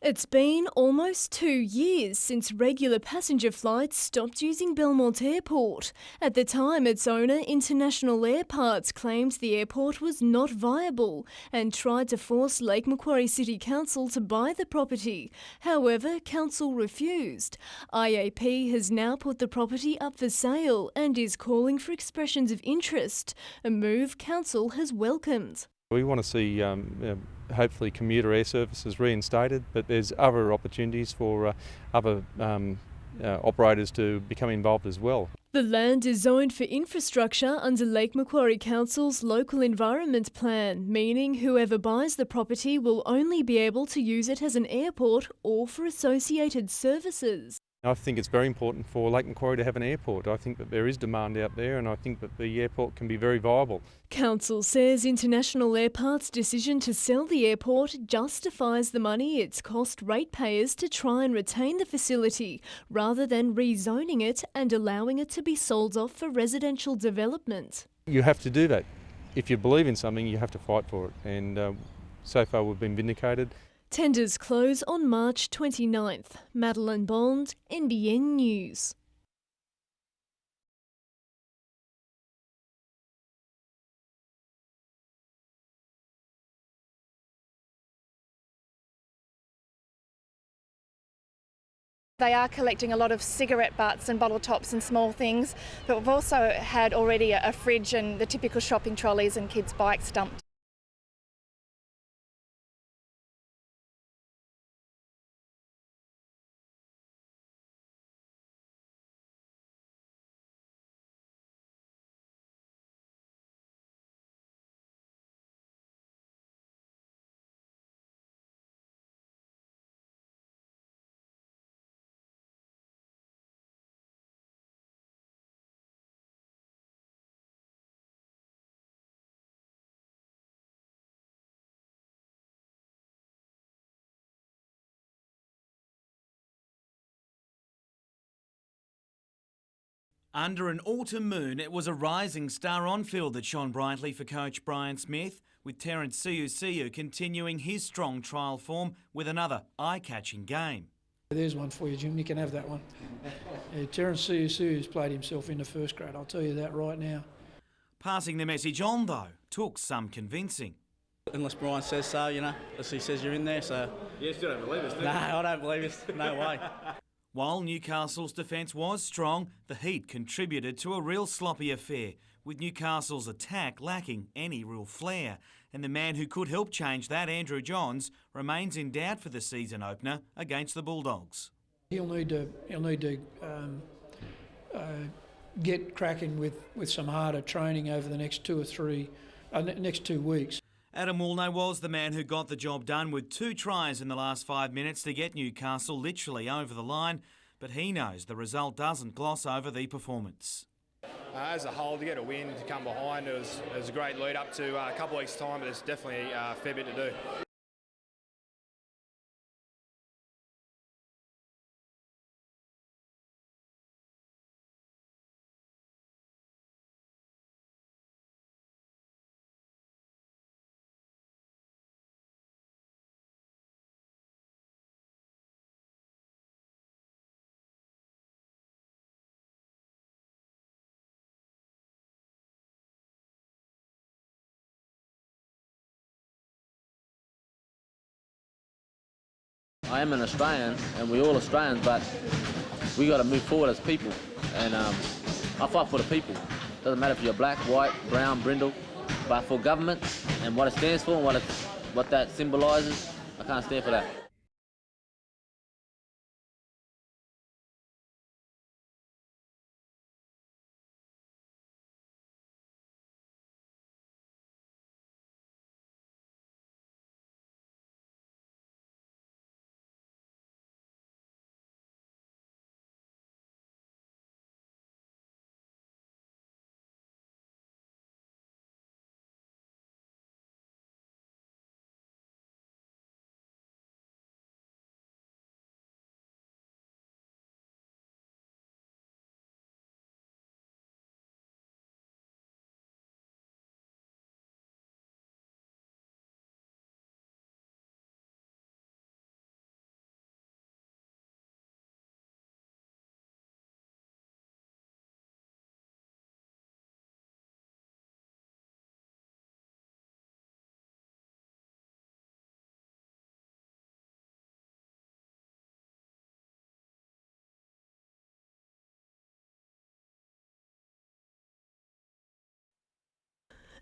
It's been almost 2 years since regular passenger flights stopped using Belmont Airport. At the time, its owner, International Airparts, claimed the airport was not viable and tried to force Lake Macquarie City Council to buy the property. However, council refused. IAP has now put the property up for sale and is calling for expressions of interest, a move council has welcomed. We want to see hopefully commuter air services reinstated, but there's other opportunities for other operators to become involved as well. The land is zoned for infrastructure under Lake Macquarie Council's Local Environment Plan, meaning whoever buys the property will only be able to use it as an airport or for associated services. I think it's very important for Lake Macquarie to have an airport. I think that there is demand out there and I think that the airport can be very viable. Council says International Airparts' decision to sell the airport justifies the money it's cost ratepayers to try and retain the facility, rather than rezoning it and allowing it to be sold off for residential development. You have to do that. If you believe in something, you have to fight for it, and so far we've been vindicated. Tenders close on March 29th. Madeline Bond, NBN News. They are collecting a lot of cigarette butts and bottle tops and small things, but we've also had already a fridge and the typical shopping trolleys and kids' bikes dumped. Under an autumn moon, it was a rising star on-field that shone brightly for coach Brian Smith, with Terence Siu continuing his strong trial form with another eye-catching game. There's one for you, Jim. You can have that one. Terence Siu's played himself into first grade, I'll tell you that right now. Passing the message on, though, took some convincing. Unless Brian says so, unless he says you're in there, so... You still don't believe us, do you? No, I don't believe it. No way. While Newcastle's defence was strong, the heat contributed to a real sloppy affair, with Newcastle's attack lacking any real flair. And the man who could help change that, Andrew Johns, remains in doubt for the season opener against the Bulldogs. He'll need to get cracking with some harder training over the next 2 weeks. Adam Woolnough was the man who got the job done with 2 tries in the last 5 minutes to get Newcastle literally over the line, but he knows the result doesn't gloss over the performance. As a whole, to get a win, to come behind, it was a great lead up to a couple of weeks' time, but there's definitely a fair bit to do. I am an Australian, and we're all Australians, but we got to move forward as people. And I fight for the people. Doesn't matter if you're black, white, brown, brindle, but for government and what it stands for and what that symbolises, I can't stand for that.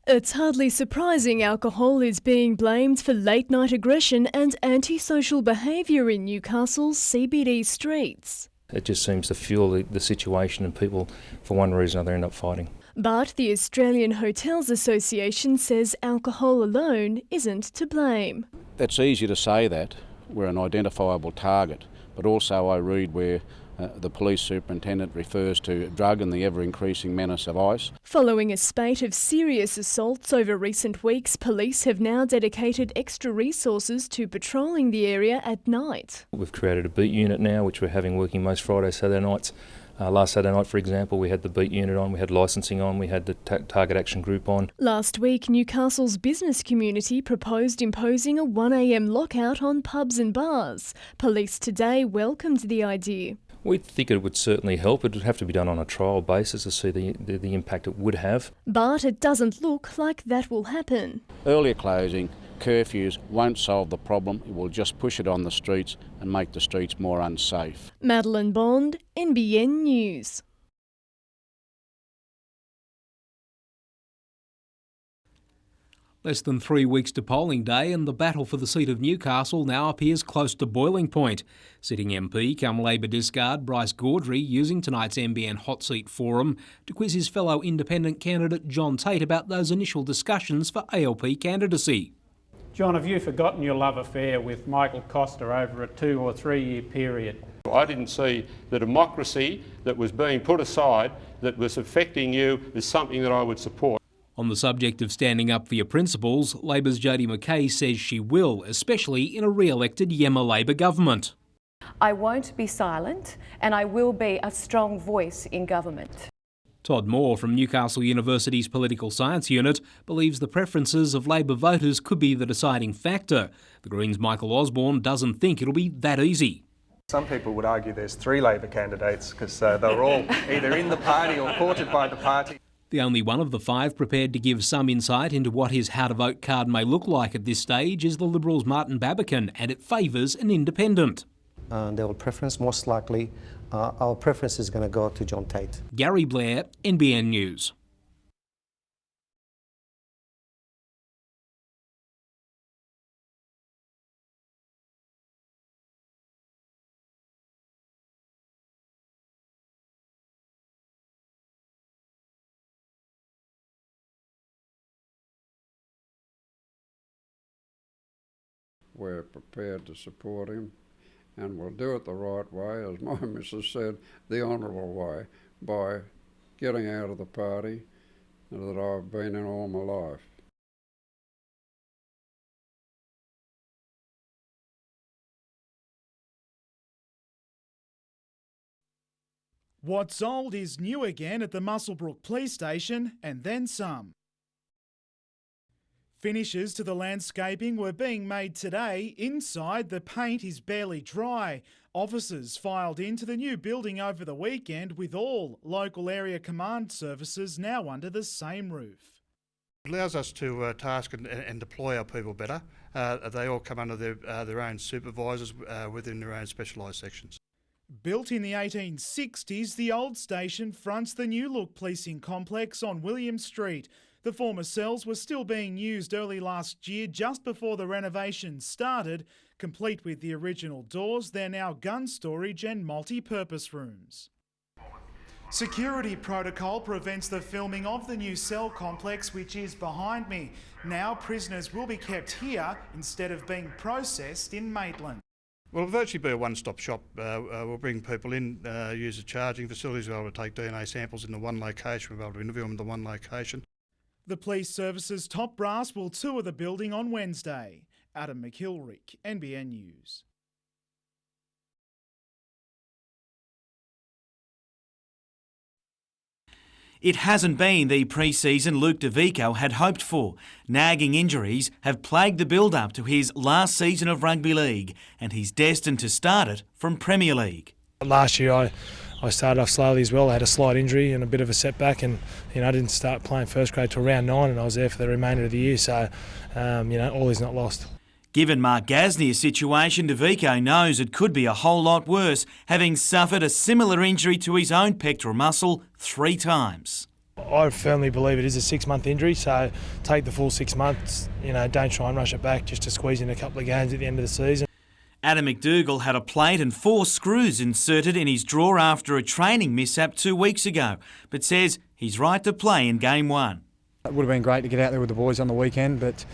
It's hardly surprising alcohol is being blamed for late-night aggression and antisocial behaviour in Newcastle's CBD streets. It just seems to fuel the situation, and people, for one reason or another, end up fighting. But the Australian Hotels Association says alcohol alone isn't to blame. It's easy to say that we're an identifiable target, but also I read where the police superintendent refers to drug and the ever-increasing menace of ice. Following a spate of serious assaults over recent weeks, police have now dedicated extra resources to patrolling the area at night. We've created a beat unit now, which we're having working most Friday, Saturday nights. Last Saturday night, for example, we had the beat unit on, we had licensing on, we had the target action group on. Last week, Newcastle's business community proposed imposing a 1 a.m. lockout on pubs and bars. Police today welcomed the idea. We think it would certainly help. It would have to be done on a trial basis to see the impact it would have. But it doesn't look like that will happen. Earlier closing, curfews won't solve the problem. It will just push it on the streets and make the streets more unsafe. Madeline Bond, NBN News. Less than 3 weeks to polling day, and the battle for the seat of Newcastle now appears close to boiling point. Sitting MP come Labor discard Bryce Gaudry using tonight's NBN Hot Seat Forum to quiz his fellow independent candidate John Tate about those initial discussions for ALP candidacy. John, have you forgotten your love affair with Michael Costa over a 2 or 3 year period? I didn't see the democracy that was being put aside that was affecting you as something that I would support. On the subject of standing up for your principles, Labor's Jodie McKay says she will, especially in a re-elected Yemma Labor government. I won't be silent, and I will be a strong voice in government. Todd Moore from Newcastle University's Political Science Unit believes the preferences of Labor voters could be the deciding factor. The Greens' Michael Osborne doesn't think it'll be that easy. Some people would argue there's 3 Labor candidates because they were all either in the party or courted by the party. The only one of the 5 prepared to give some insight into what his how-to-vote card may look like at this stage is the Liberals' Martin Babakin, and it favours an independent. Their preference, most likely, our preference is going to go to John Tate. Gary Blair, NBN News. We're prepared to support him, and we'll do it the right way, as my missus said, the honourable way, by getting out of the party that I've been in all my life. What's old is new again at the Muswellbrook Police Station, and then some. Finishes to the landscaping were being made today. Inside, the paint is barely dry. Officers filed into the new building over the weekend with all local area command services now under the same roof. It allows us to task and deploy our people better. They all come under their own supervisors within their own specialised sections. Built in the 1860s, the old station fronts the new look policing complex on William Street. The former cells were still being used early last year, just before the renovations started. Complete with the original doors, they're now gun storage and multi-purpose rooms. Security protocol prevents the filming of the new cell complex, which is behind me. Now prisoners will be kept here instead of being processed in Maitland. Well, it'll virtually be a one-stop shop. We'll bring people in, use the charging facilities, we'll be able to take DNA samples in the one location, we'll be able to interview them in the one location. The police service's top brass will tour the building on Wednesday. Adam McIlrick, NBN News. It hasn't been the pre-season Luke DeVico had hoped for. Nagging injuries have plagued the build-up to his last season of rugby league, and he's destined to start it from Premier League. Last year I started off slowly as well. I had a slight injury and a bit of a setback, and I didn't start playing first grade till round 9, and I was there for the remainder of the year. So, all is not lost. Given Mark Gasnier's situation, DeVico knows it could be a whole lot worse, having suffered a similar injury to his own pectoral muscle 3 times. I firmly believe it is a 6-month injury, so take the full 6 months. Don't try and rush it back just to squeeze in a couple of games at the end of the season. Adam McDougall had a plate and 4 screws inserted in his drawer after a training mishap 2 weeks ago, but says he's right to play in Game 1. It would have been great to get out there with the boys on the weekend, but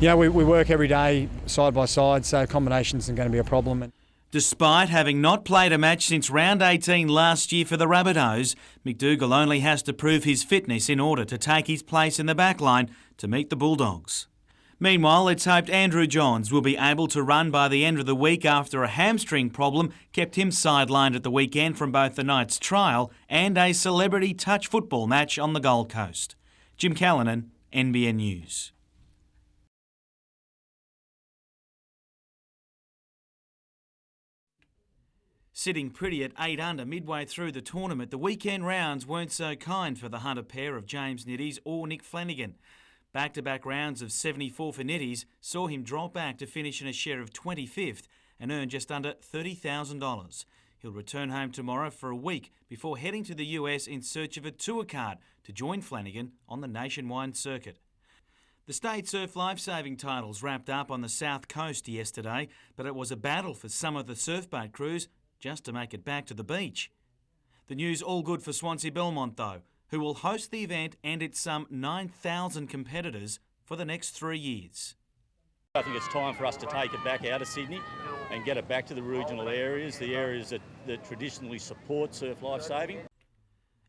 we work every day side by side, so combinations are going to be a problem. Despite having not played a match since round 18 last year for the Rabbitohs, McDougall only has to prove his fitness in order to take his place in the backline to meet the Bulldogs. Meanwhile, it's hoped Andrew Johns will be able to run by the end of the week after a hamstring problem kept him sidelined at the weekend from both the Knights trial and a celebrity touch football match on the Gold Coast. Jim Callanan, NBN News. Sitting pretty at 8 under midway through the tournament, the weekend rounds weren't so kind for the Hunter pair of James Nitties or Nick Flanagan. Back-to-back rounds of 74 for Nitties saw him drop back to finish in a share of 25th and earn just under $30,000. He'll return home tomorrow for a week before heading to the US in search of a tour card to join Flanagan on the nationwide circuit. The state surf lifesaving titles wrapped up on the south coast yesterday, but it was a battle for some of the surfboat crews just to make it back to the beach. The news all good for Swansea Belmont though, who will host the event and its some 9,000 competitors for the next 3 years. I think it's time for us to take it back out of Sydney and get it back to the regional areas, the areas that traditionally support surf lifesaving.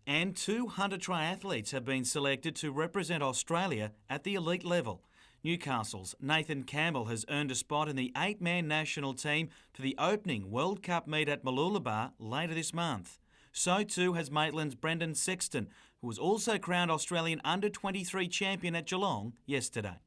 And 2 Hunter triathletes have been selected to represent Australia at the elite level. Newcastle's Nathan Campbell has earned a spot in the 8-man national team for the opening World Cup meet at Mooloolaba later this month. So too has Maitland's Brendan Sexton, who was also crowned Australian under-23 champion at Geelong yesterday.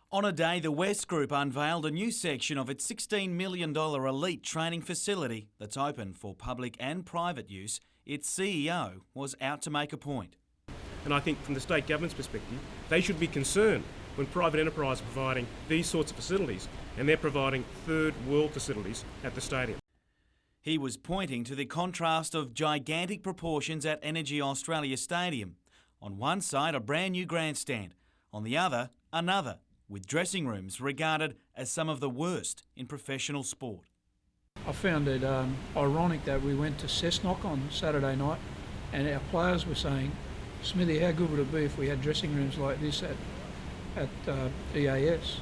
On a day, the West Group unveiled a new section of its $16 million elite training facility that's open for public and private use. Its CEO was out to make a point. And I think from the state government's perspective, they should be concerned when private enterprise are providing these sorts of facilities and they're providing third world facilities at the stadium. He was pointing to the contrast of gigantic proportions at Energy Australia Stadium. On one side, a brand new grandstand. On the other, another, with dressing rooms regarded as some of the worst in professional sport. I found it ironic that we went to Cessnock on Saturday night and our players were saying, Smithy, how good would it be if we had dressing rooms like this at EAS?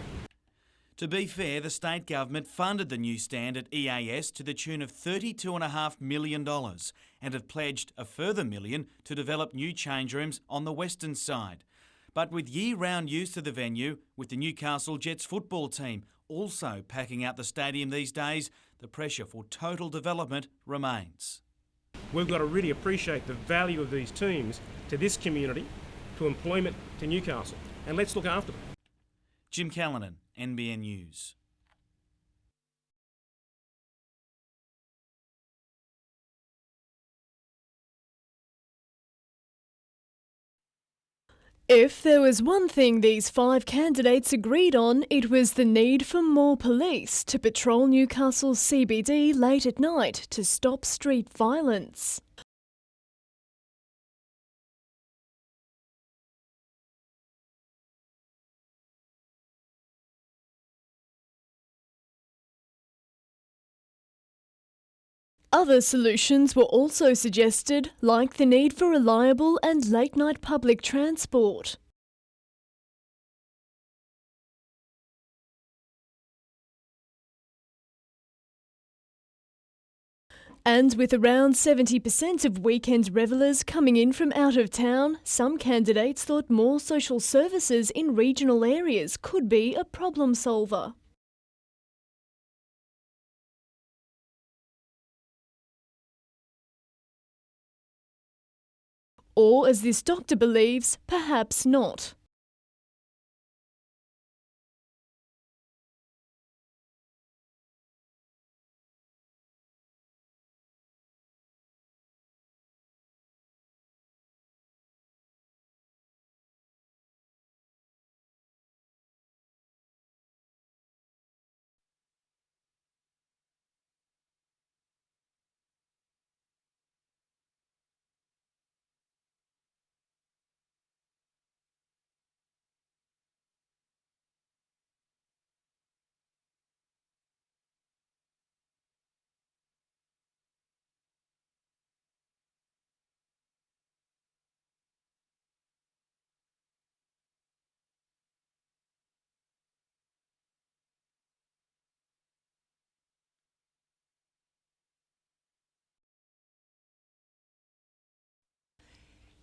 To be fair, the state government funded the new stand at EAS to the tune of $32.5 million and have pledged a further $1 million to develop new change rooms on the western side. But with year-round use of the venue, with the Newcastle Jets football team also packing out the stadium these days, the pressure for total development remains. We've got to really appreciate the value of these teams to this community, to employment, to Newcastle, and let's look after them. Jim Callanan, NBN News. If there was one thing these 5 candidates agreed on, it was the need for more police to patrol Newcastle's CBD late at night to stop street violence. Other solutions were also suggested, like the need for reliable and late-night public transport. And with around 70% of weekend revellers coming in from out of town, some candidates thought more social services in regional areas could be a problem solver. Or, as this doctor believes, perhaps not.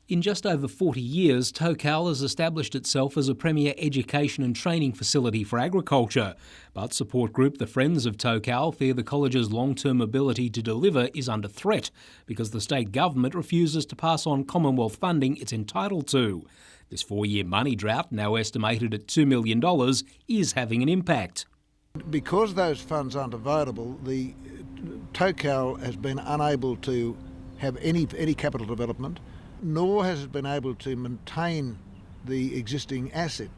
In just over 40 years, Tocal has established itself as a premier education and training facility for agriculture. But support group the Friends of Tocal fear the college's long-term ability to deliver is under threat because the state government refuses to pass on Commonwealth funding it's entitled to. This 4-year money drought, now estimated at $2 million, is having an impact. Because those funds aren't available, the Tocal has been unable to have any capital development, nor has it been able to maintain the existing asset.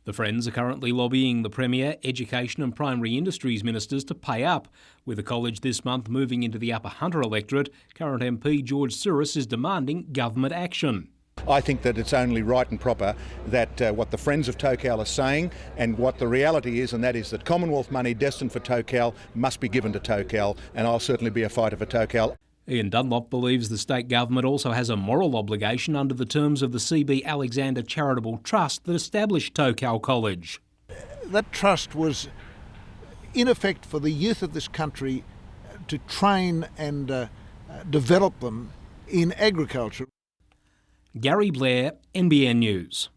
The Friends are currently lobbying the Premier, Education and Primary Industries ministers to pay up. With the college this month moving into the Upper Hunter electorate, current MP George Souris is demanding government action. I think that it's only right and proper that what the Friends of Tocal are saying and what the reality is, and that is that Commonwealth money destined for Tocal must be given to Tocal, and I'll certainly be a fighter for Tocal. Ian Dunlop believes the state government also has a moral obligation under the terms of the C.B. Alexander Charitable Trust that established Tocal College. That trust was in effect for the youth of this country to train and develop them in agriculture. Gary Blair, NBN News.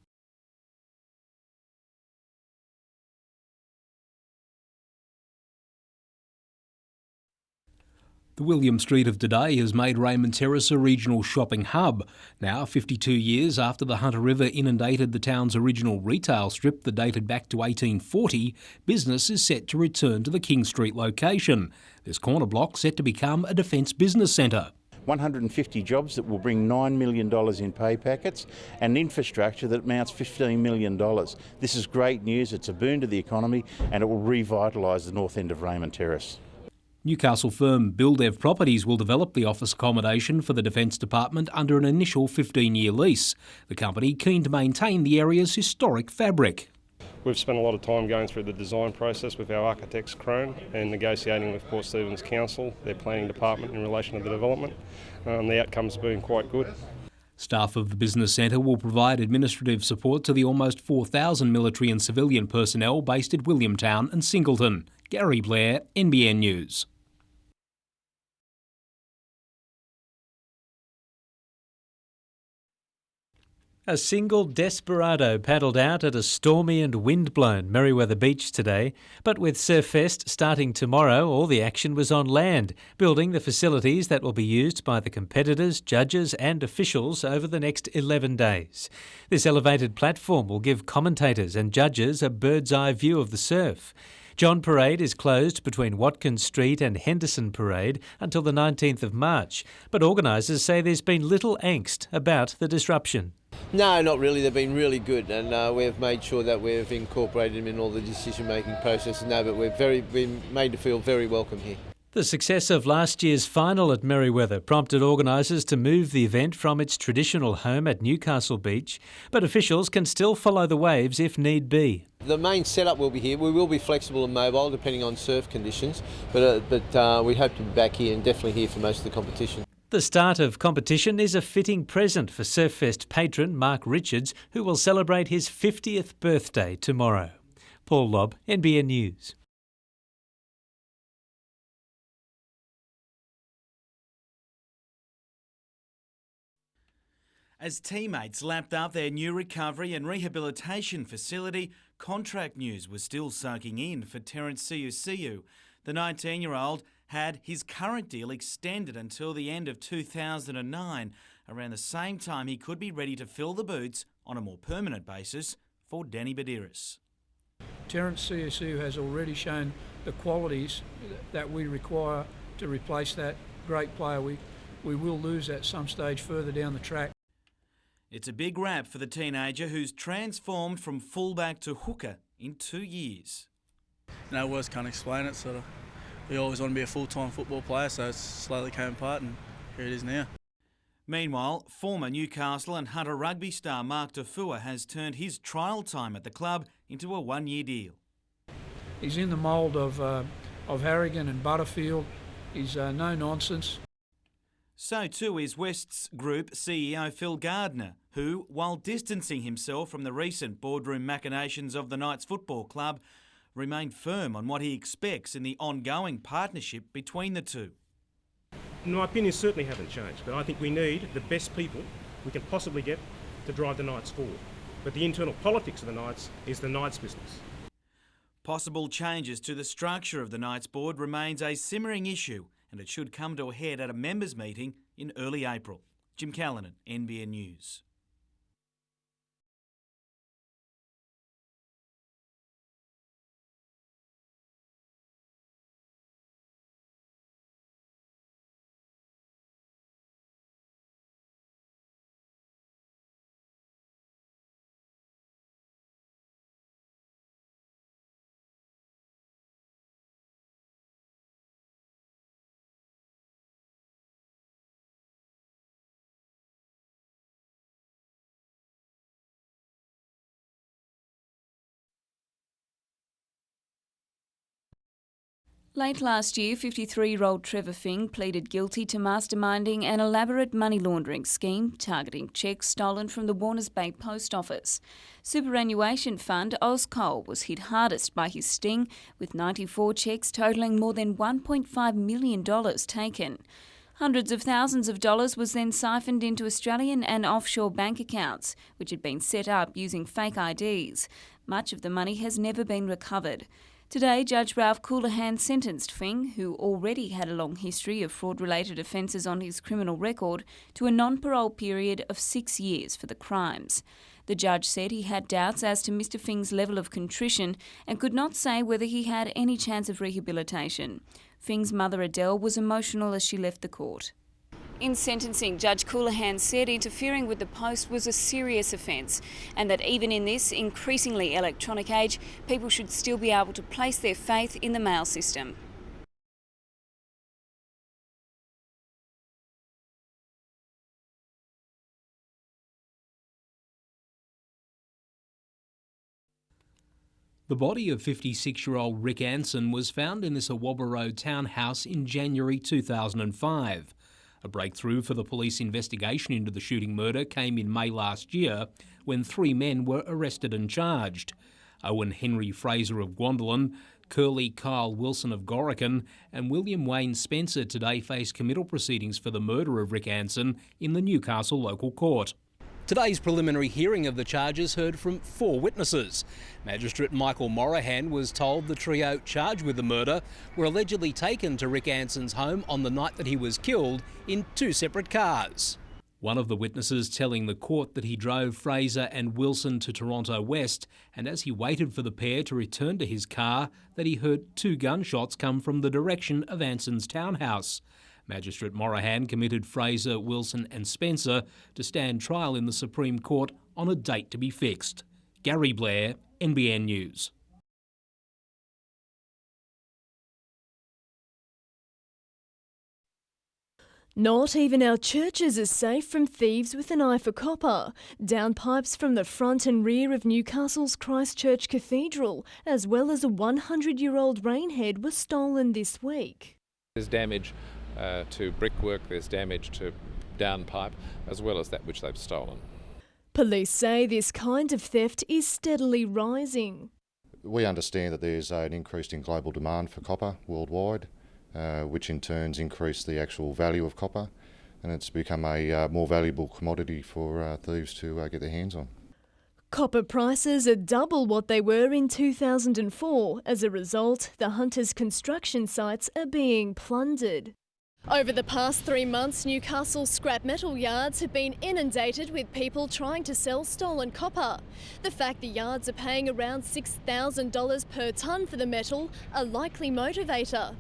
The William Street of today has made Raymond Terrace a regional shopping hub. Now, 52 years after the Hunter River inundated the town's original retail strip that dated back to 1840, business is set to return to the King Street location. This corner block set to become a defence business centre. 150 jobs that will bring $9 million in pay packets and infrastructure that amounts $15 million. This is great news. It's a boon to the economy and it will revitalise the north end of Raymond Terrace. Newcastle firm Buildev Properties will develop the office accommodation for the Defence Department under an initial 15-year lease. The company keen to maintain the area's historic fabric. We've spent a lot of time going through the design process with our architects, Crone, and negotiating with Port Stephens Council, their planning department, in relation to the development. The outcome's been quite good. Staff of the business centre will provide administrative support to the almost 4,000 military and civilian personnel based at Williamtown and Singleton. Gary Blair, NBN News. A single desperado paddled out at a stormy and wind-blown Merewether Beach today, but with Surffest starting tomorrow, all the action was on land, building the facilities that will be used by the competitors, judges and officials over the next 11 days. This elevated platform will give commentators and judges a bird's-eye view of the surf. John Parade is closed between Watkins Street and Henderson Parade until the 19th of March, but organisers say there's been little angst about the disruption. No, not really. They've been really good, and we've made sure that we've incorporated them in all the decision-making processes. No, but we've been made to feel very welcome here. The success of last year's final at Merewether prompted organisers to move the event from its traditional home at Newcastle Beach, but officials can still follow the waves if need be. The main setup will be here. We will be flexible and mobile depending on surf conditions, but we hope to be back here and definitely here for most of the competition. The start of competition is a fitting present for Surffest patron Mark Richards, who will celebrate his 50th birthday tomorrow. Paul Lobb, NBN News. As teammates lapped up their new recovery and rehabilitation facility, contract news was still soaking in for Terence Siusiu. The 19-year-old had his current deal extended until the end of 2009, around the same time he could be ready to fill the boots on a more permanent basis for Danny Badiris. Terence Siusiu has already shown the qualities that we require to replace that great player. We will lose at some stage further down the track. It's a big rap for the teenager who's transformed from fullback to hooker in 2 years. No words can't explain it. Sort of, we always want to be a full-time football player, so it slowly came apart, and here it is now. Meanwhile, former Newcastle and Hunter rugby star Mark Tafua has turned his trial time at the club into a one-year deal. He's in the mould of Harrigan and Butterfield. He's no nonsense. So too is West's Group CEO Phil Gardner, who, while distancing himself from the recent boardroom machinations of the Knights Football Club, remained firm on what he expects in the ongoing partnership between the two. My opinions certainly haven't changed, but I think we need the best people we can possibly get to drive the Knights forward. But the internal politics of the Knights is the Knights' business. Possible changes to the structure of the Knights board remains a simmering issue, and it should come to a head at a members' meeting in early April. Jim Callanan, NBN News. Late last year, 53-year-old Trevor Fing pleaded guilty to masterminding an elaborate money laundering scheme targeting cheques stolen from the Warners Bay Post Office. Superannuation fund Auscol was hit hardest by his sting, with 94 cheques totalling more than $1.5 million taken. Hundreds of thousands of dollars was then siphoned into Australian and offshore bank accounts, which had been set up using fake IDs. Much of the money has never been recovered. Today, Judge Ralph Coulihan sentenced Fing, who already had a long history of fraud-related offences on his criminal record, to a non-parole period of 6 years for the crimes. The judge said he had doubts as to Mr Fing's level of contrition and could not say whether he had any chance of rehabilitation. Fing's mother Adele was emotional as she left the court. In sentencing, Judge Coulihan said interfering with the post was a serious offence and that even in this increasingly electronic age, people should still be able to place their faith in the mail system. The body of 56-year-old Rick Anson was found in this Awabba Road townhouse in January 2005. A breakthrough for the police investigation into the shooting murder came in May last year when 3 men were arrested and charged. Owen Henry Fraser of Gwendolyn, Curly Kyle Wilson of Gorican and William Wayne Spencer today face committal proceedings for the murder of Rick Anson in the Newcastle local court. Today's preliminary hearing of the charges heard from 4 witnesses. Magistrate Michael Morahan was told the trio charged with the murder were allegedly taken to Rick Anson's home on the night that he was killed in 2 separate cars. One of the witnesses telling the court that he drove Fraser and Wilson to Toronto West, and as he waited for the pair to return to his car, that he heard 2 gunshots come from the direction of Anson's townhouse. Magistrate Morahan committed Fraser, Wilson and Spencer to stand trial in the Supreme Court on a date to be fixed. Gary Blair, NBN News. Not even our churches are safe from thieves with an eye for copper. Downpipes from the front and rear of Newcastle's Christchurch Cathedral, as well as a 100-year-old rainhead, were stolen this week. There's damage to brickwork, there's damage to downpipe, as well as that which they've stolen. Police say this kind of theft is steadily rising. We understand that there's an increase in global demand for copper worldwide, which in turn increased the actual value of copper, and it's become a more valuable commodity for thieves to get their hands on. Copper prices are double what they were in 2004. As a result, the Hunters construction sites are being plundered. Over the past 3 months, Newcastle scrap metal yards have been inundated with people trying to sell stolen copper. The fact the yards are paying around $6,000 per tonne for the metal, a likely motivator.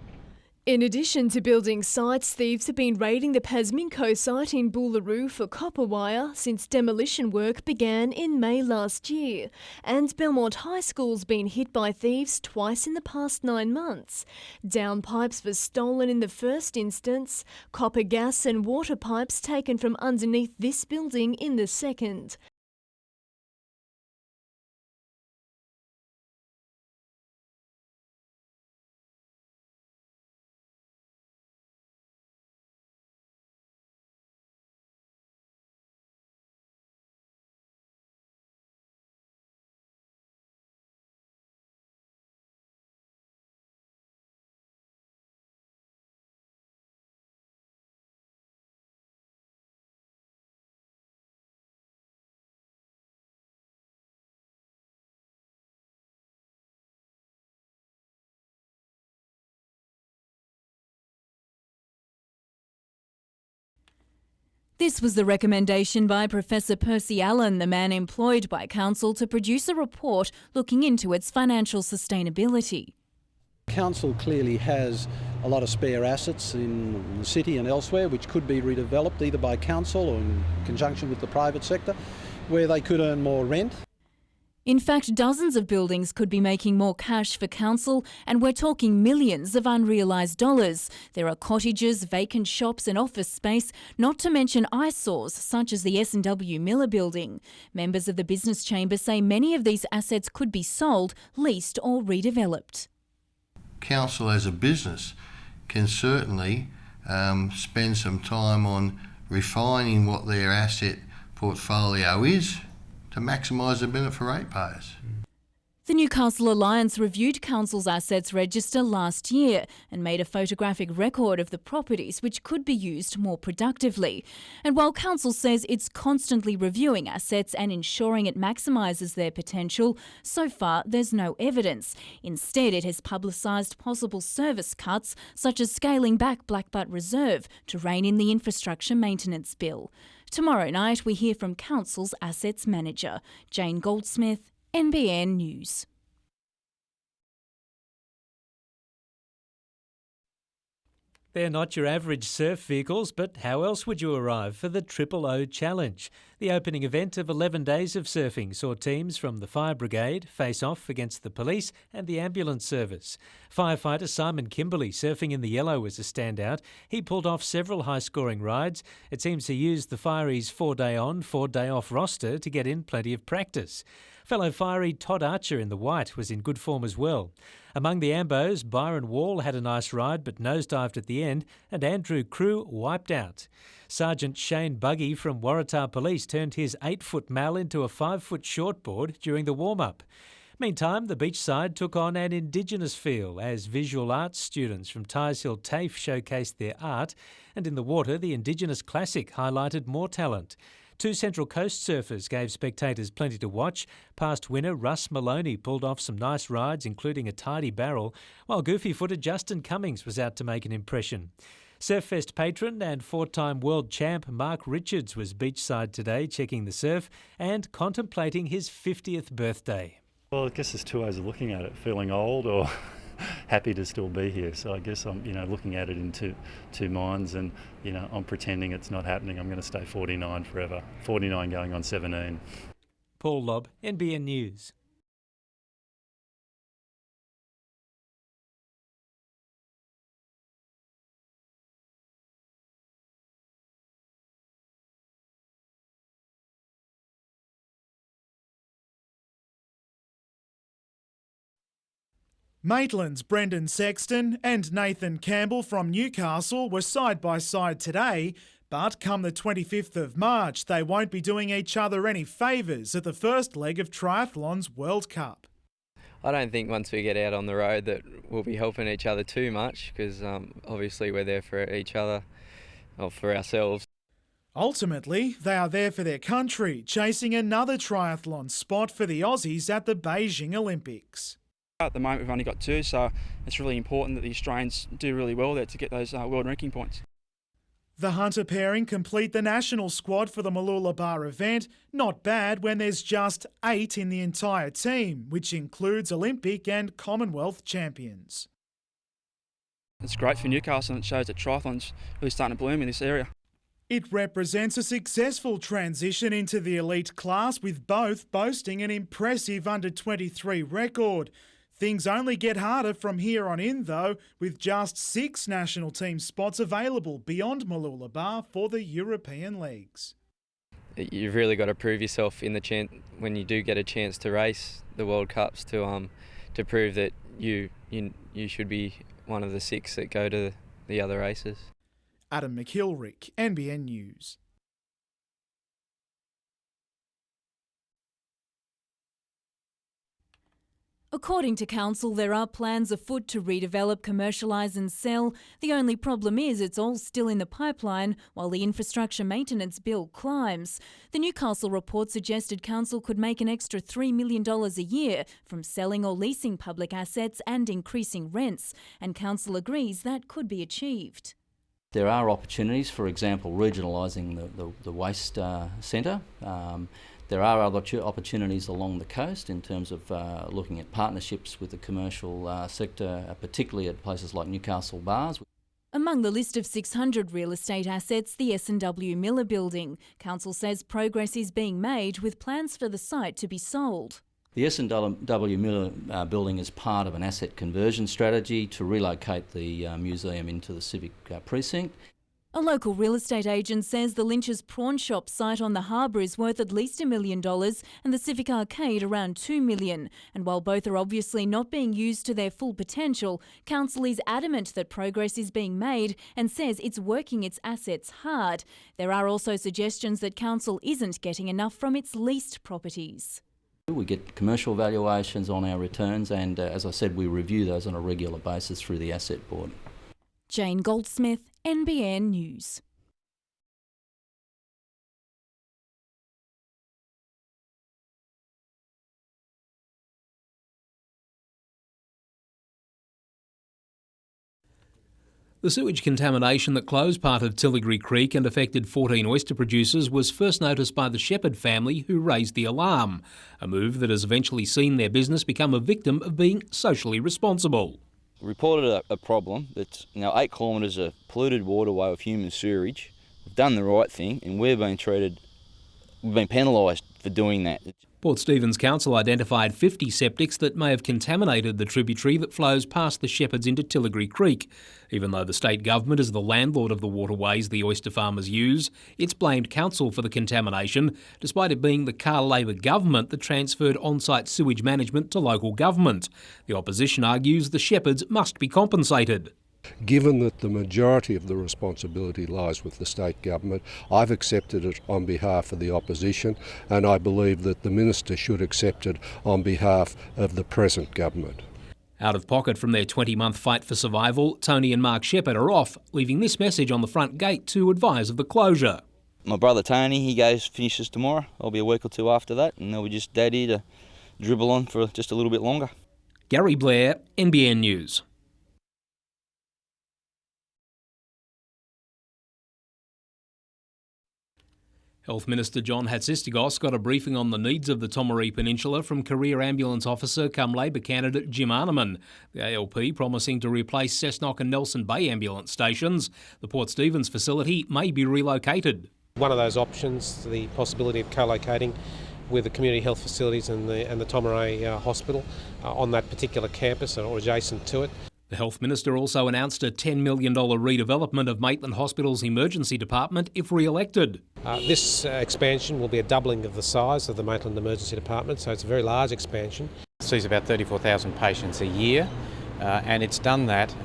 In addition to building sites, thieves have been raiding the Pasminco site in Boolaroo for copper wire since demolition work began in May last year. And Belmont High School's been hit by thieves twice in the past 9 months. Downpipes were stolen in the first instance, copper gas and water pipes taken from underneath this building in the second. This was the recommendation by Professor Percy Allen, the man employed by Council to produce a report looking into its financial sustainability. Council clearly has a lot of spare assets in the city and elsewhere which could be redeveloped either by Council or in conjunction with the private sector, where they could earn more rent. In fact, dozens of buildings could be making more cash for Council, and we're talking millions of unrealised dollars. There are cottages, vacant shops and office space, not to mention eyesores such as the S&W Miller building. Members of the Business Chamber say many of these assets could be sold, leased or redeveloped. Council as a business can certainly spend some time on refining what their asset portfolio is to maximise the benefit for ratepayers. The Newcastle Alliance reviewed Council's assets register last year and made a photographic record of the properties which could be used more productively. And while Council says it's constantly reviewing assets and ensuring it maximises their potential, so far there's no evidence. Instead, it has publicised possible service cuts, such as scaling back Blackbutt Reserve to rein in the infrastructure maintenance bill. Tomorrow night we hear from Council's assets manager, Jane Goldsmith, NBN News. They're not your average surf vehicles, but how else would you arrive for the O Challenge? The opening event of 11 days of surfing saw teams from the Fire Brigade face off against the police and the ambulance service. Firefighter Simon Kimberley surfing in the yellow was a standout. He pulled off several high-scoring rides. It seems he used the Fireys 4-day on, 4-day off roster to get in plenty of practice. Fellow Fiery Todd Archer in the white was in good form as well. Among the Ambos, Byron Wall had a nice ride but nosedived at the end, and Andrew Crew wiped out. Sergeant Shane Buggy from Waratah Police turned his 8-foot mal into a 5-foot shortboard during the warm-up. Meantime, the beachside took on an Indigenous feel as visual arts students from Tyres Hill TAFE showcased their art, and in the water the Indigenous Classic highlighted more talent. Two Central Coast surfers gave spectators plenty to watch. Past winner Russ Maloney pulled off some nice rides, including a tidy barrel, while goofy-footed Justin Cummings was out to make an impression. Surffest patron and four-time world champ Mark Richards was beachside today checking the surf and contemplating his 50th birthday. Well, I guess there's two ways of looking at it, feeling old or happy to still be here. So I guess I'm, looking at it in two minds, and, I'm pretending it's not happening. I'm going to stay 49 forever. 49 going on 17. Paul Lobb, NBN News. Maitland's Brendan Sexton and Nathan Campbell from Newcastle were side by side today, but come the 25th of March, they won't be doing each other any favours at the first leg of Triathlon's World Cup. I don't think once we get out on the road that we'll be helping each other too much, because obviously we're there for each other, or for ourselves. Ultimately, they are there for their country, chasing another triathlon spot for the Aussies at the Beijing Olympics. At the moment we've only got two, so it's really important that the Australians do really well there to get those world ranking points. The Hunter pairing complete the national squad for the Mooloolaba event. Not bad when there's just 8 in the entire team, which includes Olympic and Commonwealth champions. It's great for Newcastle, and it shows that triathlon's really starting to bloom in this area. It represents a successful transition into the elite class, with both boasting an impressive under-23 record. Things only get harder from here on in, though, with just 6 national team spots available beyond Mooloolaba for the European leagues. You've really got to prove yourself in the when you do get a chance to race the World Cups to prove that you should be one of the 6 that go to the other races. Adam McIlrick, NBN News. According to council, there are plans afoot to redevelop, commercialise and sell. The only problem is it's all still in the pipeline while the infrastructure maintenance bill climbs. The Newcastle report suggested council could make an extra $3 million a year from selling or leasing public assets and increasing rents, and council agrees that could be achieved. There are opportunities, for example, regionalising the waste centre. There are other opportunities along the coast in terms of looking at partnerships with the commercial sector, particularly at places like Newcastle Bars. Among the list of 600 real estate assets, the S&W Miller building. Council says progress is being made with plans for the site to be sold. The S&W Miller building is part of an asset conversion strategy to relocate the museum into the civic precinct. A local real estate agent says the Lynch's Prawn Shop site on the harbour is worth at least $1 million and the Civic Arcade around $2 million. And while both are obviously not being used to their full potential, council is adamant that progress is being made and says it's working its assets hard. There are also suggestions that council isn't getting enough from its leased properties. We get commercial valuations on our returns, and as I said, we review those on a regular basis through the Asset Board. Jane Goldsmith, NBN News. The sewage contamination that closed part of Tilligary Creek and affected 14 oyster producers was first noticed by the Shepherd family, who raised the alarm, a move that has eventually seen their business become a victim of being socially responsible. We reported a problem that's now 8 kilometres of polluted waterway with human sewerage. We've done the right thing and we've been penalised for doing that. Port Stephens Council identified 50 septics that may have contaminated the tributary that flows past the Shepherds into Tilligary Creek. Even though the state government is the landlord of the waterways the oyster farmers use, it's blamed council for the contamination, despite it being the Carr Labor government that transferred on-site sewage management to local government. The opposition argues the Shepherds must be compensated. Given that the majority of the responsibility lies with the state government, I've accepted it on behalf of the opposition, and I believe that the minister should accept it on behalf of the present government. Out of pocket from their 20-month fight for survival, Tony and Mark Shepherd are off, leaving this message on the front gate to advise of the closure. My brother Tony, finishes tomorrow. I'll be a week or two after that, and there'll be just Daddy to dribble on for just a little bit longer. Gary Blair, NBN News. Health Minister John Hatzistikos got a briefing on the needs of the Tomaree Peninsula from career ambulance officer come Labor candidate Jim Arneman. The ALP promising to replace Cessnock and Nelson Bay ambulance stations. The Port Stephens facility may be relocated. One of those options, the possibility of co-locating with the community health facilities and the Tomaree Hospital on that particular campus or adjacent to it. The Health Minister also announced a $10 million redevelopment of Maitland Hospital's emergency department if re-elected. This expansion will be a doubling of the size of the Maitland Emergency Department, so it's a very large expansion. It sees about 34,000 patients a year, and it's done that,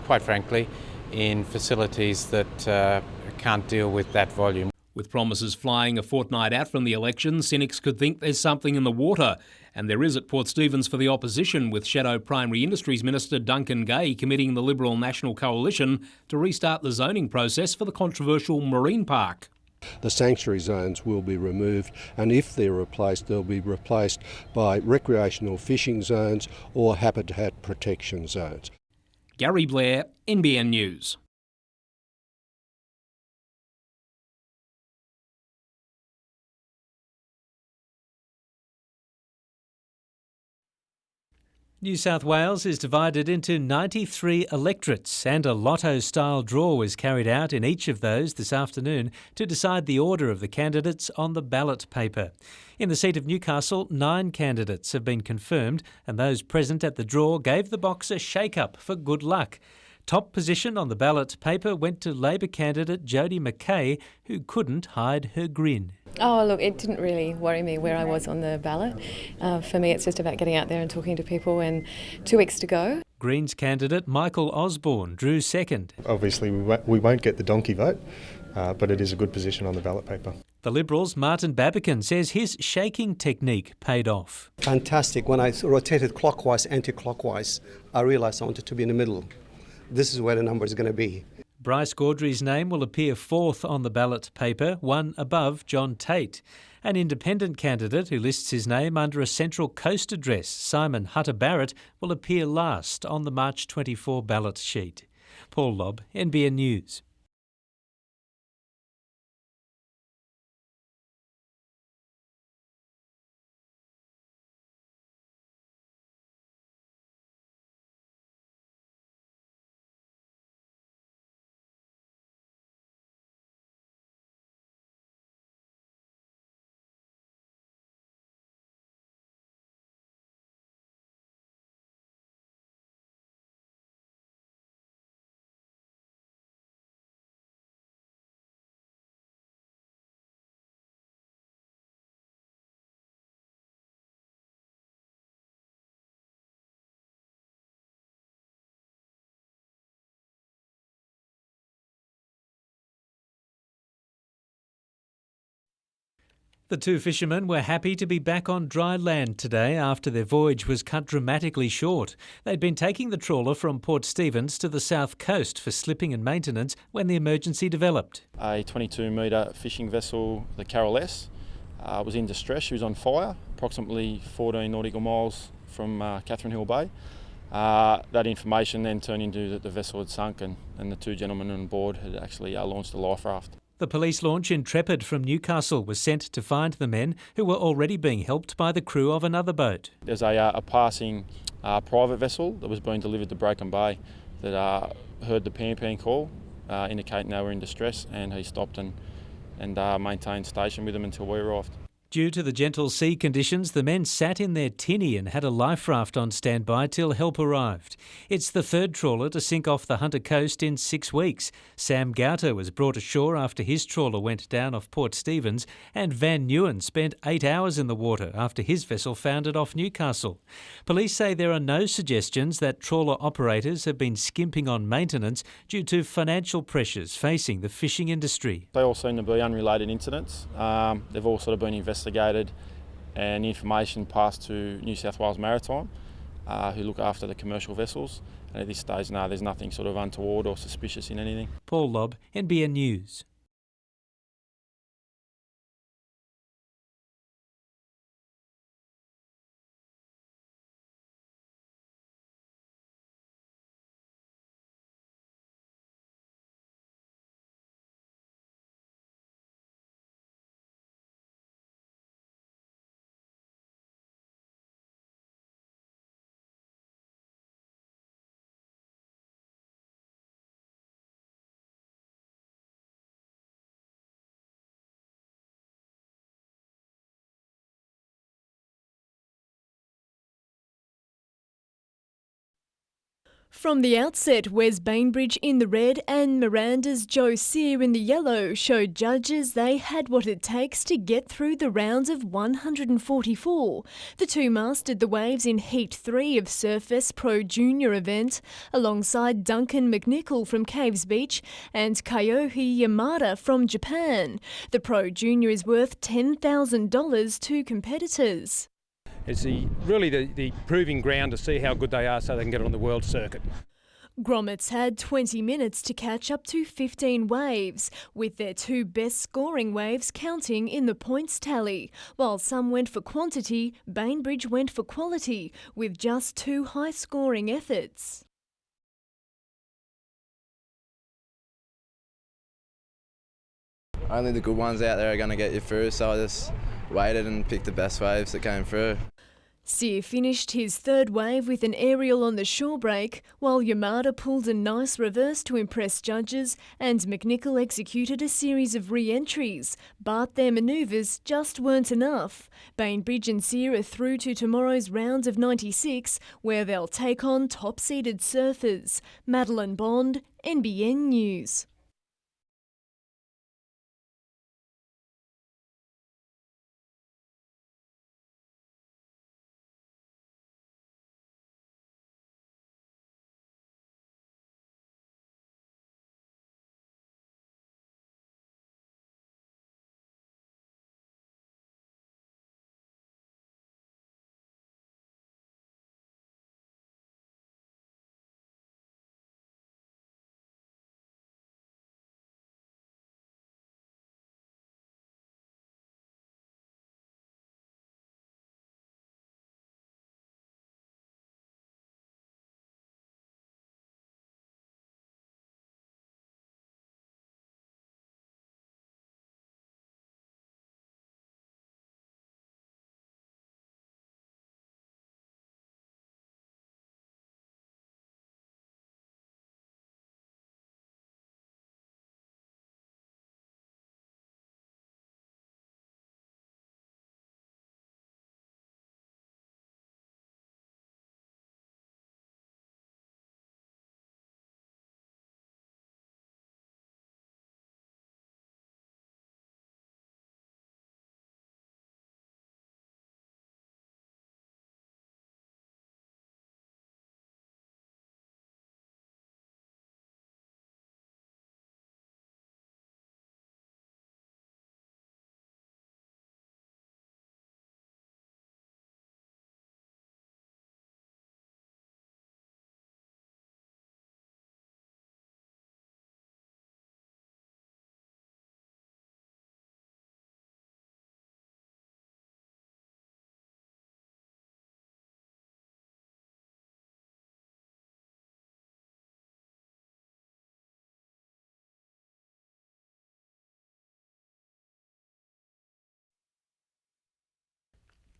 quite frankly, in facilities that can't deal with that volume. With promises flying a fortnight out from the election, cynics could think there's something in the water. And there is at Port Stephens for the opposition, with Shadow Primary Industries Minister Duncan Gay committing the Liberal National Coalition to restart the zoning process for the controversial marine park. The sanctuary zones will be removed, and if they're replaced, they'll be replaced by recreational fishing zones or habitat protection zones. Gary Blair, NBN News. New South Wales is divided into 93 electorates, and a lotto-style draw was carried out in each of those this afternoon to decide the order of the candidates on the ballot paper. In the seat of Newcastle, 9 candidates have been confirmed, and those present at the draw gave the box a shake-up for good luck. Top position on the ballot paper went to Labor candidate Jodie McKay, who couldn't hide her grin. Oh, look, it didn't really worry me where I was on the ballot. For me, it's just about getting out there and talking to people, and 2 weeks to go. Greens candidate Michael Osborne drew second. Obviously, we won't get the donkey vote, but it is a good position on the ballot paper. The Liberals' Martin Babakin says his shaking technique paid off. Fantastic. When I rotated clockwise, anti-clockwise, I realised I wanted to be in the middle. This is where the number is going to be. Bryce Gaudry's name will appear 4th on the ballot paper, 1 above John Tate. An independent candidate who lists his name under a Central Coast address, Simon Hutter-Barrett, will appear last on the March 24 ballot sheet. Paul Lobb, NBN News. The 2 fishermen were happy to be back on dry land today after their voyage was cut dramatically short. They'd been taking the trawler from Port Stephens to the south coast for slipping and maintenance when the emergency developed. A 22-metre fishing vessel, the Carol S, was in distress. She was on fire, approximately 14 nautical miles from Catherine Hill Bay. That information then turned into that the vessel had sunk and the 2 gentlemen on board had actually launched a life raft. The police launch Intrepid from Newcastle was sent to find the men who were already being helped by the crew of another boat. There's a passing private vessel that was being delivered to Broken Bay that heard the pan call indicating they were in distress, and he stopped and maintained station with them until we arrived. Due to the gentle sea conditions, the men sat in their tinny and had a life raft on standby till help arrived. It's the 3rd trawler to sink off the Hunter Coast in 6 weeks. Sam Gauta was brought ashore after his trawler went down off Port Stephens, and Van Newen spent 8 hours in the water after his vessel foundered off Newcastle. Police say there are no suggestions that trawler operators have been skimping on maintenance due to financial pressures facing the fishing industry. They all seem to be unrelated incidents. They've all sort of been investigated and information passed to New South Wales Maritime, who look after the commercial vessels. And at this stage, no, there's nothing sort of untoward or suspicious in anything. Paul Lobb, NBN News. From the outset, Wes Bainbridge in the red and Miranda's Joe Sear in the yellow showed judges they had what it takes to get through the rounds of 144. The two mastered the waves in Heat 3 of Surfest Pro Junior event, alongside Duncan McNichol from Caves Beach and Kyohei Yamada from Japan. The Pro Junior is worth $10,000 to competitors. It's really the proving ground to see how good they are so they can get on the world circuit. Grommets had 20 minutes to catch up to 15 waves, with their two best scoring waves counting in the points tally. While some went for quantity, Bainbridge went for quality, with just two high-scoring efforts. Only the good ones out there are going to get you through, so I just waited and picked the best waves that came through. Sear finished his third wave with an aerial on the shore break, while Yamada pulled a nice reverse to impress judges and McNichol executed a series of re-entries, but their manoeuvres just weren't enough. Bainbridge and Sear are through to tomorrow's round of 96, where they'll take on top-seeded surfers. Madeline Bond, NBN News.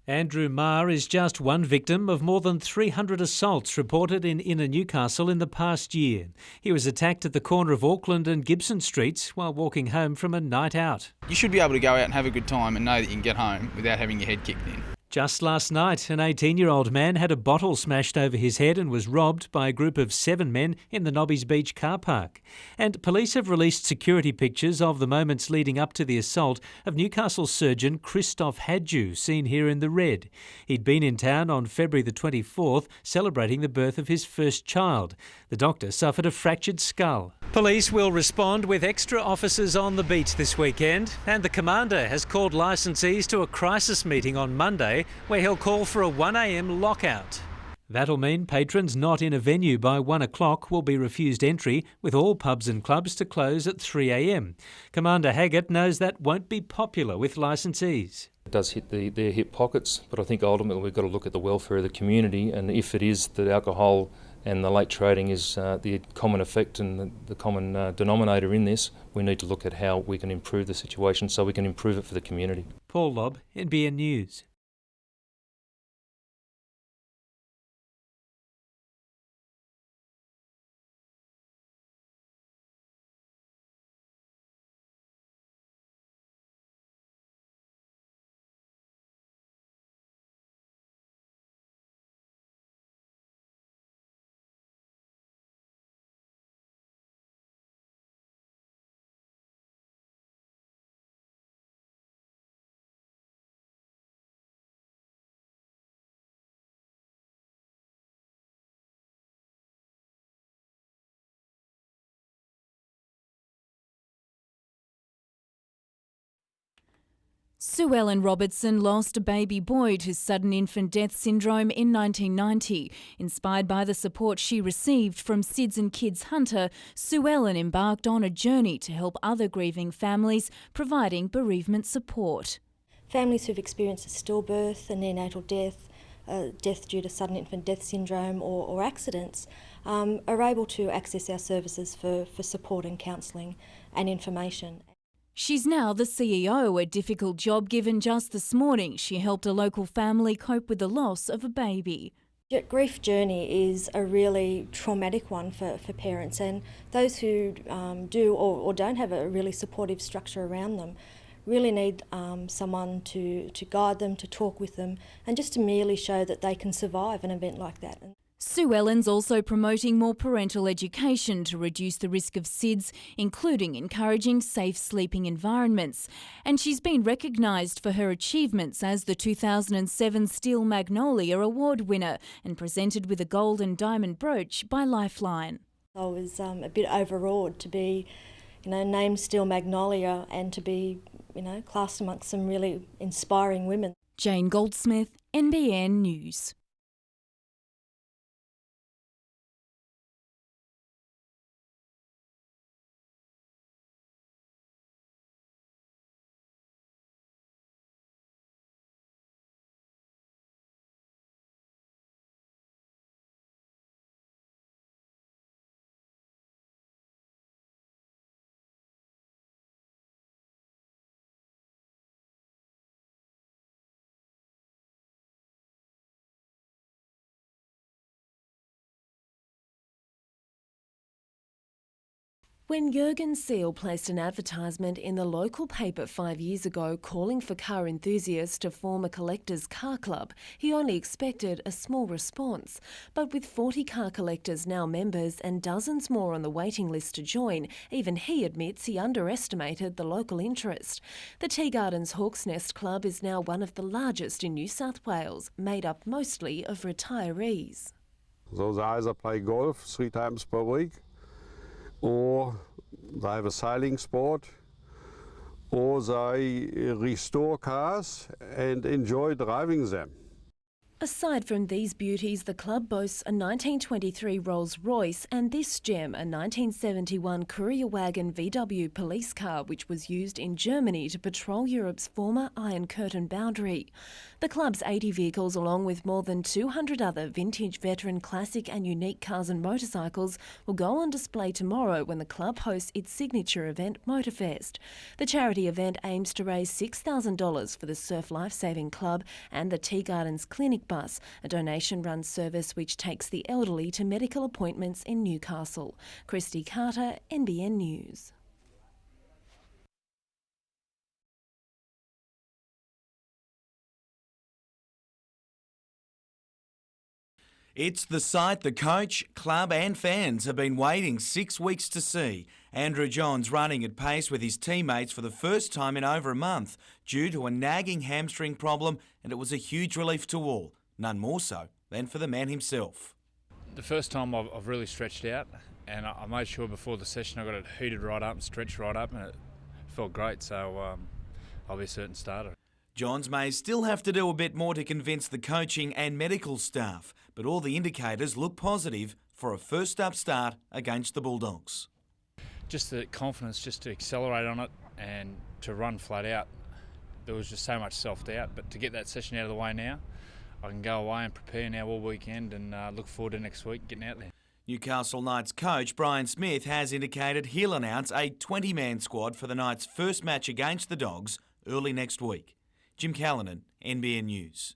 Andrew Marr is just one victim of more than 300 assaults reported in inner Newcastle in the past year. He was attacked at the corner of Auckland and Gibson Streets while walking home from a night out. You should be able to go out and have a good time and know that you can get home without having your head kicked in. Just last night, an 18-year-old man had a bottle smashed over his head and was robbed by a group of 7 men in the Nobby's Beach car park. And police have released security pictures of the moments leading up to the assault of Newcastle surgeon Christoph Hadju, seen here in the red. He'd been in town on February the 24th, celebrating the birth of his first child. The doctor suffered a fractured skull. Police will respond with extra officers on the beat this weekend, and the commander has called licensees to a crisis meeting on Monday where he'll call for a 1 a.m. lockout. That'll mean patrons not in a venue by 1 o'clock will be refused entry, with all pubs and clubs to close at 3 a.m. Commander Haggett knows that won't be popular with licensees. It does hit their hip pockets, but I think ultimately we've got to look at the welfare of the community, and if it is that alcohol and the late trading is the common effect and the common denominator in this, we need to look at how we can improve the situation so we can improve it for the community. Paul Lobb, NBN News. Sue Ellen Robertson lost a baby boy to sudden infant death syndrome in 1990. Inspired by the support she received from SIDS and Kids Hunter, Sue Ellen embarked on a journey to help other grieving families, providing bereavement support. Families who've experienced a stillbirth, a neonatal death, death due to sudden infant death syndrome or accidents are able to access our services for support and counselling and information. She's now the CEO, a difficult job given just this morning. She helped a local family cope with the loss of a baby. Grief journey is a really traumatic one for parents, and those who do or don't have a really supportive structure around them really need someone to guide them, to talk with them, and just to merely show that they can survive an event like that. Sue Ellen's also promoting more parental education to reduce the risk of SIDS, including encouraging safe sleeping environments. And she's been recognised for her achievements as the 2007 Steel Magnolia Award winner and presented with a gold and diamond brooch by Lifeline. I was a bit overawed to be, named Steel Magnolia and to be, classed amongst some really inspiring women. Jane Goldsmith, NBN News. When Jurgen Seal placed an advertisement in the local paper 5 years ago calling for car enthusiasts to form a collectors' car club, he only expected a small response. But with 40 car collectors now members and dozens more on the waiting list to join, even he admits he underestimated the local interest. The Tea Gardens Hawks Nest Club is now one of the largest in New South Wales, made up mostly of retirees. Those either play golf 3 times per week, or they have a sailing sport, or they restore cars and enjoy driving them. Aside from these beauties, the club boasts a 1923 Rolls-Royce and this gem, a 1971 Courier Wagon VW police car which was used in Germany to patrol Europe's former Iron Curtain boundary. The club's 80 vehicles, along with more than 200 other vintage, veteran, classic and unique cars and motorcycles, will go on display tomorrow when the club hosts its signature event, Motorfest. The charity event aims to raise $6,000 for the Surf Lifesaving Club and the Tea Gardens Clinic Bus, a donation-run service which takes the elderly to medical appointments in Newcastle. Christy Carter, NBN News. It's the sight the coach, club and fans have been waiting 6 weeks to see. Andrew Johns running at pace with his teammates for the first time in over a month due to a nagging hamstring problem, and it was a huge relief to all, none more so than for the man himself. The first time I've really stretched out, and I made sure before the session I got it heated right up and stretched right up, and it felt great, so I'll be a certain starter. Johns may still have to do a bit more to convince the coaching and medical staff, but all the indicators look positive for a first-up start against the Bulldogs. Just the confidence just to accelerate on it and to run flat out. There was just so much self-doubt, but to get that session out of the way now, I can go away and prepare now all weekend and look forward to next week getting out there. Newcastle Knights coach Brian Smith has indicated he'll announce a 20-man squad for the Knights' first match against the Dogs early next week. Jim Callanan, NBN News.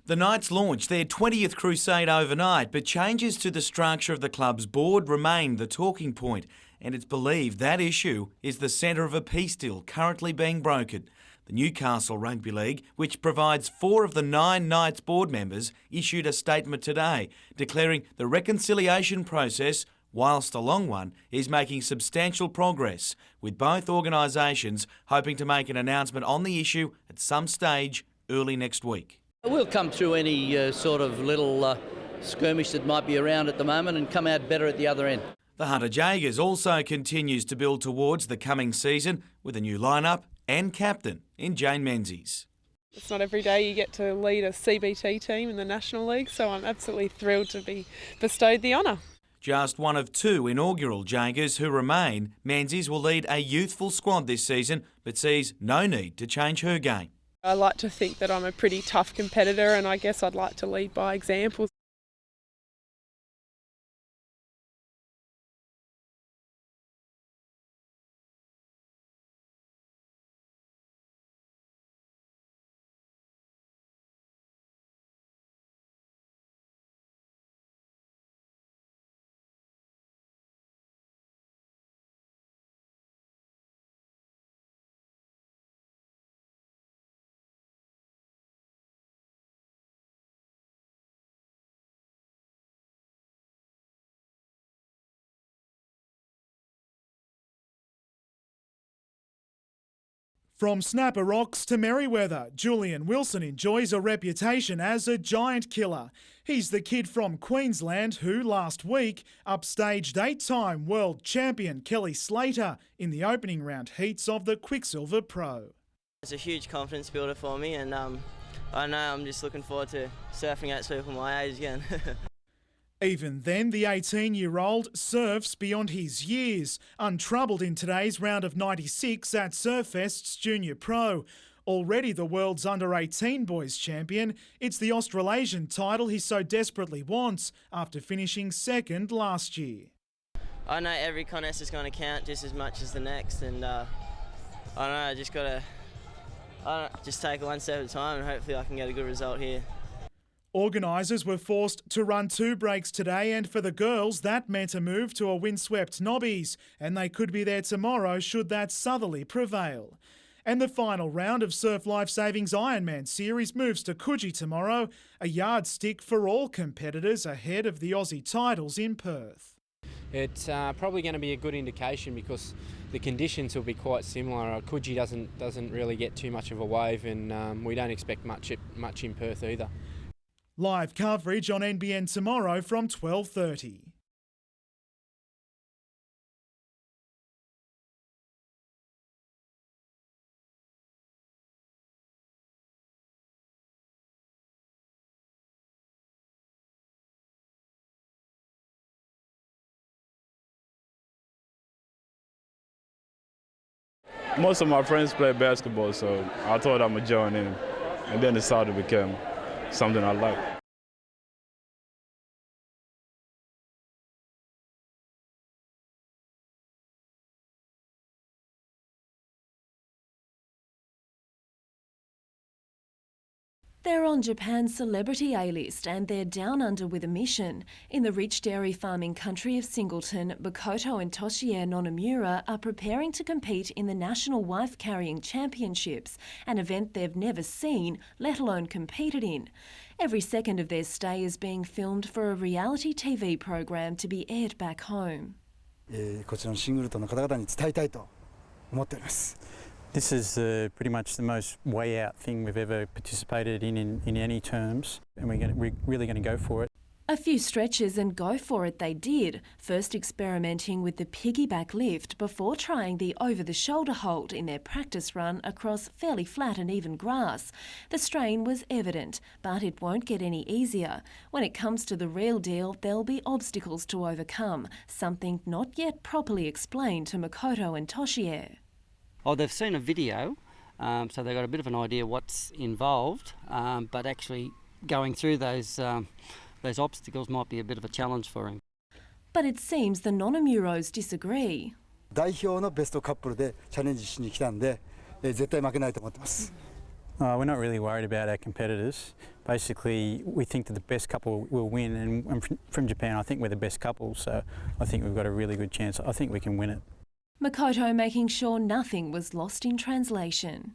The Knights launched their 20th crusade overnight, but changes to the structure of the club's board remain the talking point, and it's believed that issue is the centre of a peace deal currently being brokered. The Newcastle Rugby League, which provides 4 of the 9 Knights board members, issued a statement today declaring the reconciliation process, whilst a long one, is making substantial progress, with both organisations hoping to make an announcement on the issue at some stage early next week. We'll come through any sort of little skirmish that might be around at the moment and come out better at the other end. The Hunter Jaegers also continues to build towards the coming season with a new lineup and captain in Jane Menzies. It's not every day you get to lead a CBT team in the National League, so I'm absolutely thrilled to be bestowed the honour. Just one of two inaugural Jaegers who remain, Menzies will lead a youthful squad this season but sees no need to change her game. I like to think that I'm a pretty tough competitor, and I guess I'd like to lead by example. From Snapper Rocks to Merriweather, Julian Wilson enjoys a reputation as a giant killer. He's the kid from Queensland who last week upstaged 8-time world champion Kelly Slater in the opening round heats of the Quicksilver Pro. It's a huge confidence builder for me, and I know I'm just looking forward to surfing against people my age again. Even then, the 18-year-old surfs beyond his years, untroubled in today's round of 96 at Surfest's Junior Pro. Already the world's under-18 boys champion, it's the Australasian title he so desperately wants after finishing second last year. I know every contest is going to count just as much as the next, and I don't know, I just got to just take it one step at a time, and hopefully I can get a good result here. Organisers were forced to run 2 breaks today, and for the girls that meant a move to a windswept Nobbies, and they could be there tomorrow should that southerly prevail. And the final round of Surf Life Savings Ironman series moves to Coogee tomorrow, a yardstick for all competitors ahead of the Aussie titles in Perth. It's probably going to be a good indication because the conditions will be quite similar. Coogee doesn't really get too much of a wave, and we don't expect much in Perth either. Live coverage on NBN tomorrow from 12:30. Most of my friends play basketball, so I thought I would join in, and then it started to become something I like. They're on Japan's celebrity A-list and they're down under with a mission. In the rich dairy farming country of Singleton, Makoto and Toshiya Nonomura are preparing to compete in the National Wife Carrying Championships, an event they've never seen, let alone competed in. Every second of their stay is being filmed for a reality TV program to be aired back home. こちらのシングルトンの方々に伝えたいと思っております。 This is pretty much the most way out thing we've ever participated in any terms, and we're really going to go for it. A few stretches and go for it they did, first experimenting with the piggyback lift before trying the over-the-shoulder hold in their practice run across fairly flat and even grass. The strain was evident, but it won't get any easier. When it comes to the real deal, there'll be obstacles to overcome, something not yet properly explained to Makoto and Toshiya. Oh, they've seen a video, so they've got a bit of an idea what's involved, but actually going through those obstacles might be a bit of a challenge for him. But it seems the Nonomuros disagree. 代表のベストカップルでチャレンジしに来たんで、絶対負けないと思ってます。We're not really worried about our competitors. Basically, we think that the best couple will win, and from Japan, I think we're the best couple, so I think we've got a really good chance. I think we can win it. Makoto making sure nothing was lost in translation.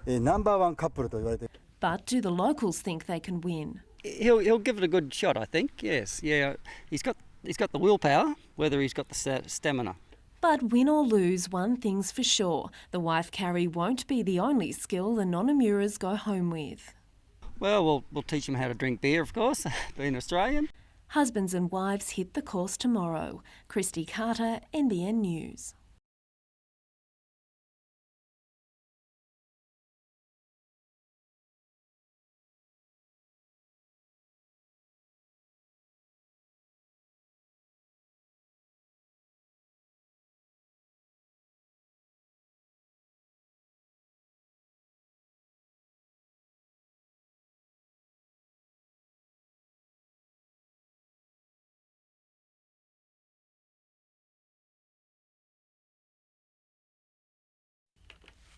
ナンバーワンカップルと言われて。But do the locals think they can win? He'll give it a good shot, I think. Yes, yeah. He's got the willpower, whether he's got the stamina. But win or lose, one thing's for sure: the wife carry won't be the only skill the Nonomuras go home with. Well, we'll teach him how to drink beer, of course, being Australian. Husbands and wives hit the course tomorrow. Christy Carter, NBN News.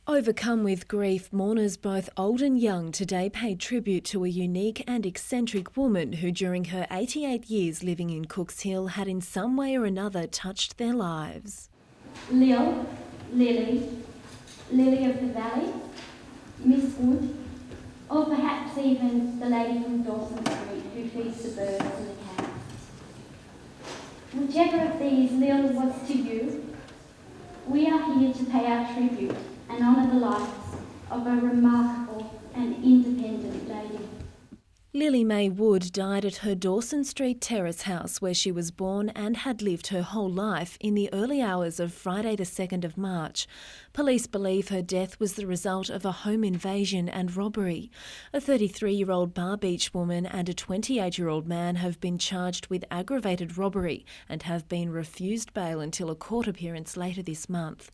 Overcome with grief, mourners both old and young today paid tribute to a unique and eccentric woman who during her 88 years living in Cooks Hill had in some way or another touched their lives. Lily of the Valley, Miss Wood, or perhaps even the lady from Dawson Street who feeds the birds and the cats. Whichever of these Lil was to you, we are here to pay our tribute and honour the lives of a remarkable and independent lady. Lily Mae Wood died at her Dawson Street terrace house where she was born and had lived her whole life in the early hours of Friday the 2nd of March. Police believe her death was the result of a home invasion and robbery. A 33-year-old Bar Beach woman and a 28-year-old man have been charged with aggravated robbery and have been refused bail until a court appearance later this month.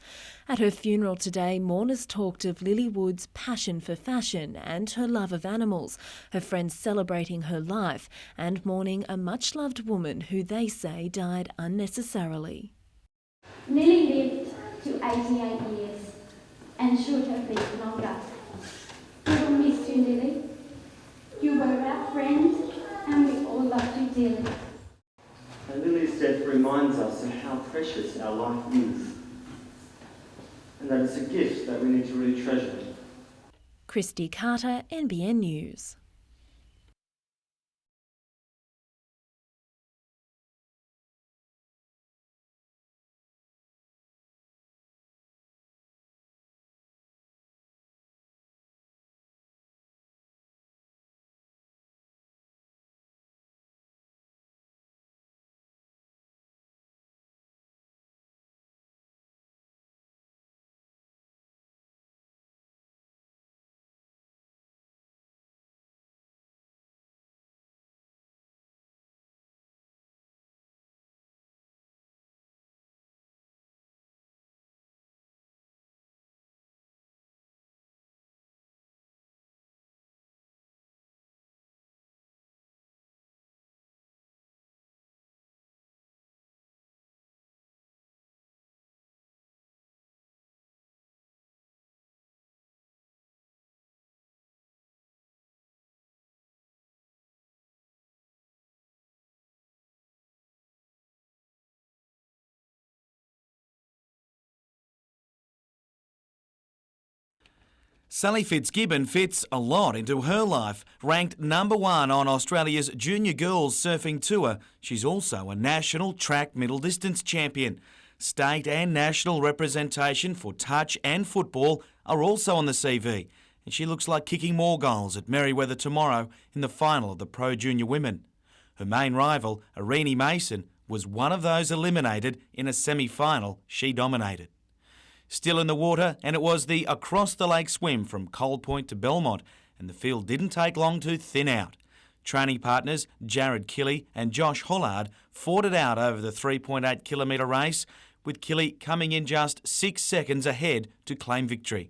At her funeral today, mourners talked of Lily Wood's passion for fashion and her love of animals, her friends celebrating her life and mourning a much-loved woman who they say died unnecessarily. Lily lived to 88 years and should have lived longer. We will miss you, Lily. You were our friend and we all loved you dearly. Lily's death reminds us of how precious our life is and that it's a gift that we need to really treasure. Christy Carter, NBN News. Sally Fitzgibbon fits a lot into her life. Ranked #1 on Australia's Junior Girls Surfing Tour, she's also a national track middle distance champion. State and national representation for touch and football are also on the CV, and she looks like kicking more goals at Merewether tomorrow in the final of the Pro Junior Women. Her main rival, Irene Mason, was one of those eliminated in a semi-final she dominated. Still in the water, and it was the across-the-lake swim from Cold Point to Belmont, and the field didn't take long to thin out. Training partners Jared Killey and Josh Hollard fought it out over the 3.8 kilometre race, with Killey coming in just 6 seconds ahead to claim victory.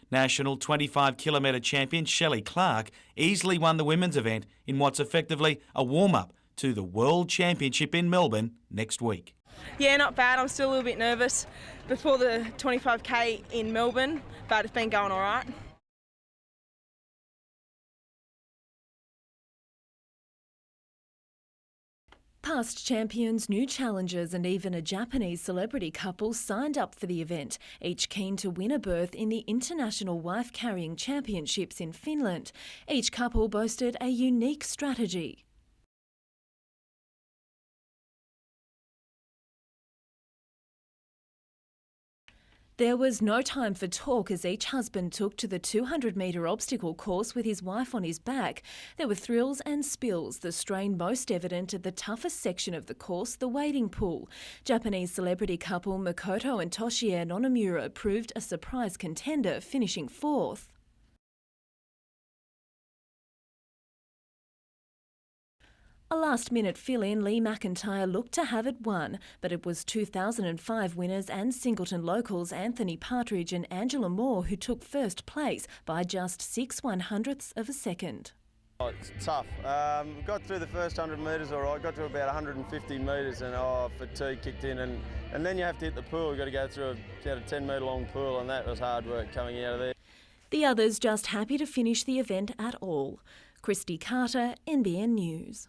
National 25 kilometre champion Shelley Clark easily won the women's event in what's effectively a warm-up to the World Championship in Melbourne next week. Yeah, not bad. I'm still a little bit nervous before the 25k in Melbourne, but it's been going all right. Past champions, new challengers and even a Japanese celebrity couple signed up for the event, each keen to win a berth in the International Wife Carrying Championships in Finland. Each couple boasted a unique strategy. There was no time for talk as each husband took to the 200-metre obstacle course with his wife on his back. There were thrills and spills, the strain most evident at the toughest section of the course, the wading pool. Japanese celebrity couple Makoto and Toshiya Nonomura proved a surprise contender, finishing fourth. A last-minute fill-in, Lee McIntyre looked to have it won, but it was 2005 winners and Singleton locals Anthony Partridge and Angela Moore who took first place by just 6/100ths of a second. Oh, it's tough. Got through the first 100 metres all right, got to about 150 metres and fatigue kicked in and then you have to hit the pool. You've got to go through about a 10-metre long pool and that was hard work coming out of there. The others just happy to finish the event at all. Christy Carter, NBN News.